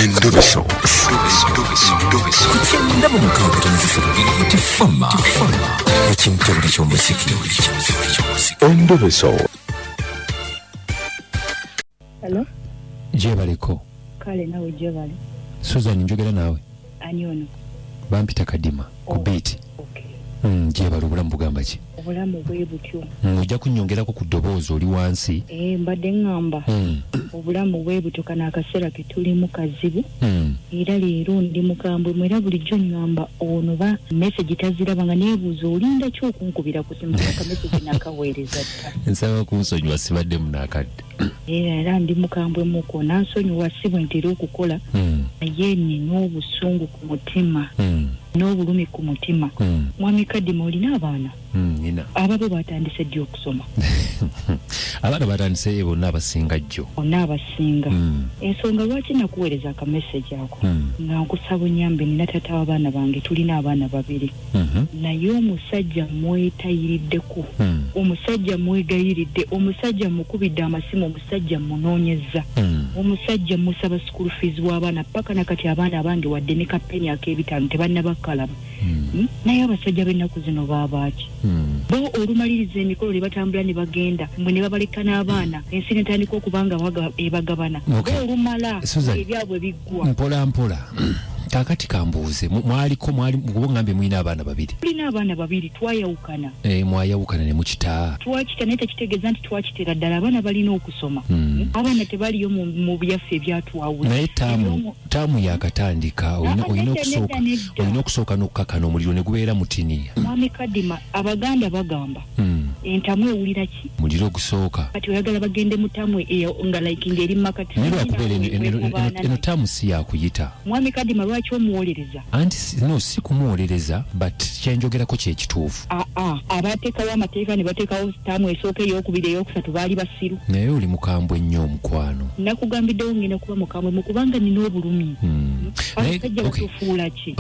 Endobeso. Kugenda mu mukaaga tifama ekintu eky'omuziki. Endobeso. Hello? Jebaliko. Kale nawe jebale. Susan njogera nawe. Ani ono? Bampita Kadima ku beat. Okay. Jebale obulamu bugamba ki? Obulamu bwe butyo. Ojja kunnyongerako ku ddoboozi oli wansi. Mbadde ngamba. Obulamu bwe butyo kana akaseera ke tulimu kazibu. Era leero ndi mukambwe mwera bulijjo ngamba ono ba message taziraba nga neebuuza olinda ki okunkubira ku simu ka message nakaweereza dda. Nsaba kunsonyiwa sibadde munakadde. Era ndi mukambwe muko nansonyiwa sibwe ntera okukola. Naye nina obusungu ku mutima. N'obulumi ku mutima. Mwami Kadima olina abaana? Nina. Ababo batandise ddi okusoma? Abaana batandise bonna abasinga jjo. Bonna abasinga. Ensonga lwaki nakuweereza aka message ako? Nga nkusaba onyambe nina taata w'abaana bange tulina abaana babiri. Naye omusajja mwetayiriddeko. Omusajja mwegayiridde. Omusajja mukubidde amasimu. Omusajja munoonyezza. Omusajja musaba school fees w'abaana paka nakati abaana abange wadde ne kapeni ak'ebitaano tebannabakkalaba. Naye abasajja b'ennaku zino baabaaki. Bo olumaliriza emikolo ne batambula ne bagenda mwe ne babaleka n'abaana ensi netandika okuba nga ebagabana. Bo olumala ebyabwe biggwa. Mpola mpola. Kakati kambuuze mwali ngambe mwina abaana babiri. Tulina abaana babiri twayawukana. Mwayawukana ne mukita. Twakita naye tekitegeeza nti twakitera ddala abaana balina okusoma. Abaana tebaliyo mu byaffe ebyatwawula. Naye taamu yakatandika olina okusooka n'okukakana omuliro ne gubeera mutini. Mwami Kadima Abaganda bagamba entamu ewulira ki? Muliro ogusooka. Kati oyagala bagende mu taamu nga like ngeri makati. Naye lwakubeera eno taamu si yakuyita. Mwami Kadima lwaki omuwolereza? Anti si kumuwolereza but kyenjogerako kye kituufu. Abateekawo amateeka ne bateekawo taamu esooka ey'okubiri ey'okusatu baali basiru. Naye oli mukambwe nnyo omukwano. Nakugambiddewo ngenda kuba mukambwe mukubanga nina obulumi. Abasajja batufuula ki?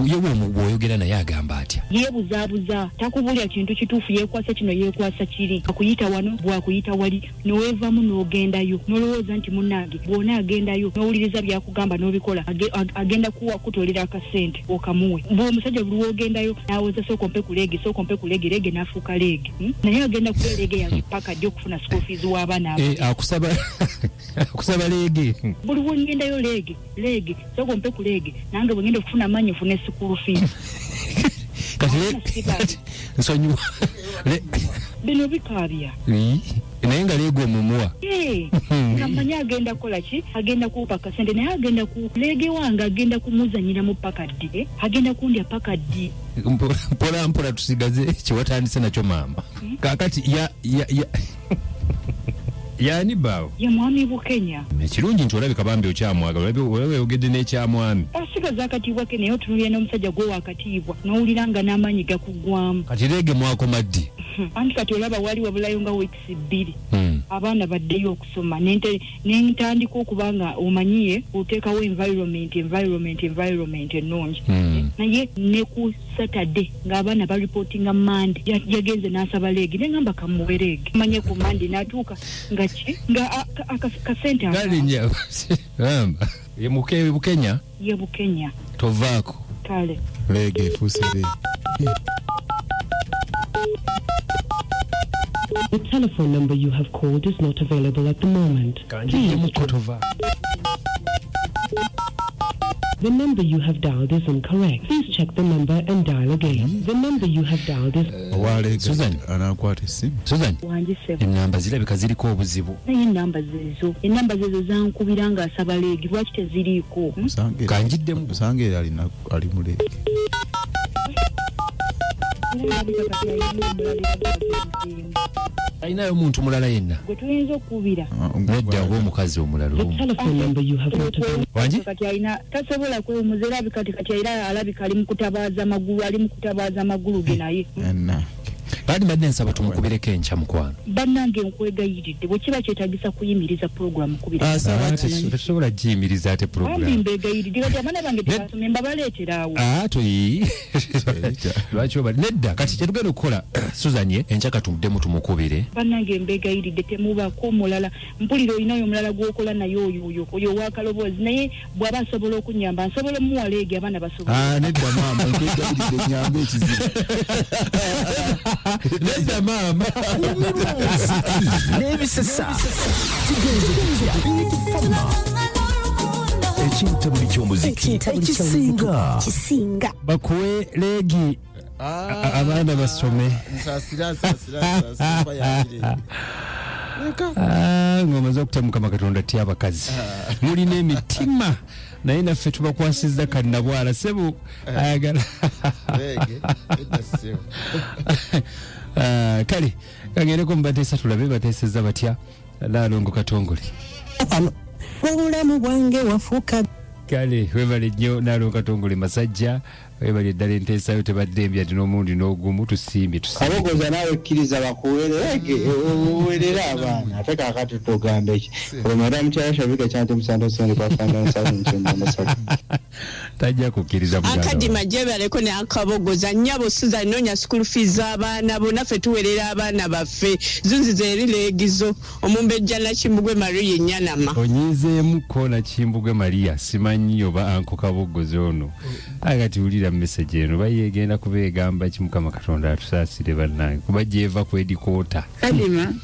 Ye bw'oyogera naye agamba atya? Yeebuzaabuza takubulya kintu kituufu yeekwasa kino yeekwasa kiri. Akuyita wano bw'akuyita wali n'oweevamu n'ogendayo n'olowooza nti munnange bw'ona agendayo n'owuliriza by'akugamba n'obikola agenda kutolera akasente okamuwe. Omusajja buli w'ogendayo n'aweza sookompe ku leege leege n'afuuka leege. Naye agenda kula leege yange paka ajja okufuna school fees w'abaana abo. Akusaba leege. Buli w'ongendayo leege sookompe ku leege nange bwe ngenda okufuna amaanyi nfune school fees. Kati nsonyiwa. Bino bikaabya. Naye nga leege omumuwa. Namanyi agenda kola ki? Agenda kuupa kasente naye agenda ku leege wange agenda kumuzanyira mu paka ddi. Agenda kundya paka ddi. Mpola tusigaze kiwatandise nakyo maama. Kakati yani bawo. Ya mwami Bukenya. Ekirungi nti olabika bambi okyamwagala olabika oyogedde n'ekyamwami. Asigaza akatiibwa ke naye otunuulira n'omusajja gwe wakatiibwa n'owulira nga n'amaanyi gakuggwamu. Kati leege mwakoma ddi? Anti kati olaba wali wabulayo nga weeks 2 abaana baddeyo okusoma n'entandika okuba nga omanyiye oteekawo environment ennungi. Naye ne ku Saturday ng'abaana baripootinga Monday yagenze n'asaba leege ne ngamba kamuwe leege. Manye ku Monday n'atuuka nga ki nga akasente galinnya ye Bukenya. Ye Bukenya. Tovaako. Kale. Leege efuuse The telephone number you have called is not available at the moment. The number you have dialed is incorrect. Please check the number and dial again. The number you have dialed is... Susan. Susan. Ennamba zirabika ziriko obuzibu. Naye ennamba zezo zankubira nga asaba leege lwaki teziriiko? Kanjiddemu. Musange era ali mu leege. Ayinayo omuntu mulala yenna. Gwe tuyinza okubira. Nedda ng'omukazi omulala omu. Wangi? Kati ayina tasobola kwewumuza era kati ayina alabika ali mu kutabaaza amagulu ge naye. Badi nsaba tumukubireko enkya mukwano. Bannange nkwegayiridde bwe kiba kyetagisa kuyimiriza program kubira. Tesobola giyimiriza ate program. Bambi mbegayiridde kati abaana bange tebasome mbabaleeterawo. Toyi. Lwaki oba nedda kati kyetugenda okukola Suzanye enkya katumuddemu tumukubire. Bannange mbegayiridde temubaako omulala mpulira olinayo omulala gw'okola naye oyo wakaloboozi naye bw'aba asobola okunyamba nsobola muwaleege abaana basobola. Nedda maama nkwegayiridde nyambe ekizibu. Nedda maama. N'ebisasa ekintu buli ky'omuziki ekisinga bakuwe leegi abaana basome. Ng'omaze okutemuka Katonda tya abakazi mulina emitima naye naffe tubakwasizza kannabwala sebo ayagala kale kagereko mubateesa tulabe bateesezza batya Laalongo Katongole obulamu bwange wafuuka kale webale nnyo Laalongo Katongole Masajja webale eddala enteesayo tebadde embi ati n'omundi n'ogumu tusiimye Kabogoza naawe kkiriza bakuweerege oweerera abaana ate kaakati tugamba eki olumala mukyala Shabika kyante musando sende kwafanga nsalo nkyenda Masaka tajja kukkiriza muganda akadima gyebaleko ne Akabogoza nnyabo Susan noonya school fees z'abaana bo naffe tuweerera abaana baffe zunziza eri leegizo omumbejja Nakimbugwe Maria Enyanama onyizeemuko Nakimbugwe Maria simanyi oba Anko Kabogoza ono agati ulira message eno bayegenda kubeegamba kimukama Katonda atusaasire bannange kuba gyeva kwedikoota kadima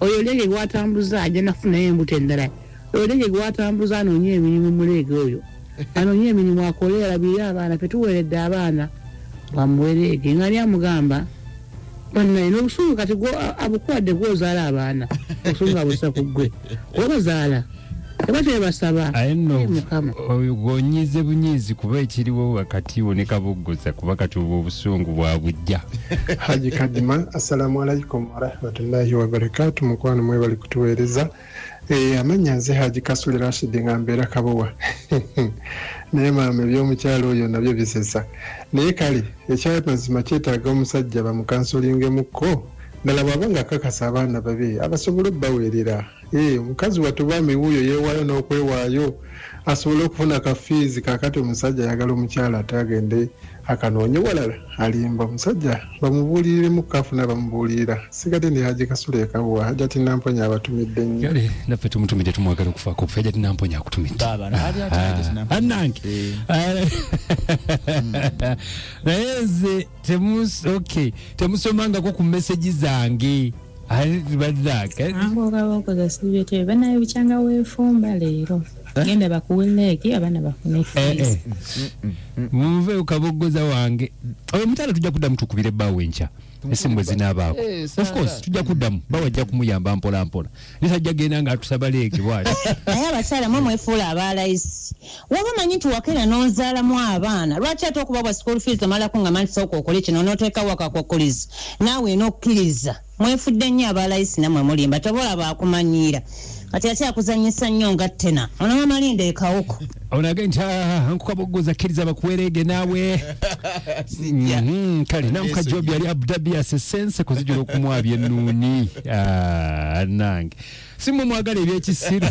oyo lege gwatambuza ajja nafunayo embuto endala oyo lege gwatambuza anoonye emirimu mulege oyo anoonye emirimu akole alabirira abaana fetuweeredde abaana bamuweerege nga lyamugamba bannaye n'obusungu kati abukuwadde gwozaala abaana obusungu abusa ku ggwe obazaala tebate basaba ayino gonyize bunyizi kuba ekiriwo wakati wo ne Kabogoza kuba kati obusungu bwa bujja. Haji Kadima, assalamu alaikum wa rahmatullahi wa barakatuh. Mukwano mwe bali kutuweereza amanya nze Haji Kasule Rashid ngambeera Kabowa naye maama eby'omukyalo oyo nabyo bisesa naye kale ekyamazima kyetaaga omusajja bamukansulingemu ddala bw'aba nga akakasa abaana babe abasobola obbaweerera omukazi watubami wuuyo yeewaayo n'okwewaayo asobole okufuna kafiizi kaakati omusajja ayagala omukyala ate agende akanoonye walala alimba omusajja bamubuuliremu kafuna bamubuulira sigadde ne Haji Kasule Kabowa Hajati Namponya abatumidde nnyo kale naffe tumutumidde tumwagala okufaako obufe Hajati Namponya akutumidde annange naye nze temusomangako ku message zange Kabogoza sibye banayo bikyanga weefumba leero genda bakuweleke abaana bafune fees muve Kabogoza wange oyo mutala tujja kuddamu tukubire bbaawe enkya esimu ezinabaako of course tujja kuddamu bawajja kumuyamba mpola mpola nisajja genda nga atusaba leeki bwati naye abakyala mwe mwefuula abalayisi waba manyi nti wakera n'ozaalamu abaana lwaki ate okubabwa school fees omalako nga mantisooka okole kino n'oteekawo akakwakkuliza naawe n'okkiriza mwefudde nnyo abalayisi nammwe mulimba tobola baakumanyiira kati ate akuzanyisa nnyo nga ttena ono amalinda ekawuko onage nti Anko Kabogoza kkiriza bakuweerege naawe kale namuka Job yali Abu Dhabi asesense kuzijula okumwabya ennuuni nange simwe mwagala ebyekisiru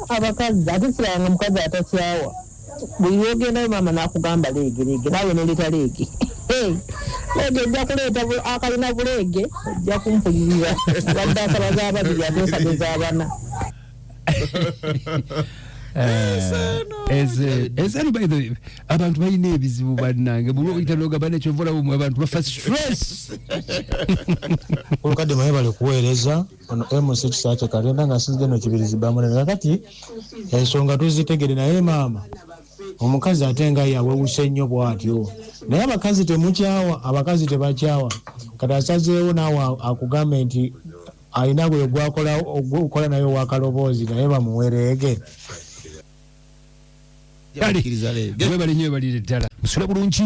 abakazi ate kiranga mukazi atakyawa buli lwogendayo maama n'akugamba leege naawe noleta leege leege ojja kuleeta akalina buleege ojja kumpulirira badde akabaza ababiri ateesageza abana abantu balina ebizibu bannange buli oyitanoogamba nekyovola bumwe abantu bafa stress olukadde maye bali kuweereza ono MC Kisakye Kalenda nga sinzide no kibirizi bamunene kakati ensonga tuzitegere naye maama omukazi ate nga yawewuse nnyo bw'atyo naye abakazi temukyawa abakazi tebakyawa kati asazeewo naawe akugambe nti alina gwe gwakola naye wakaloboozi naye bamuweerege webali nnyo webalire ddala musula bulungi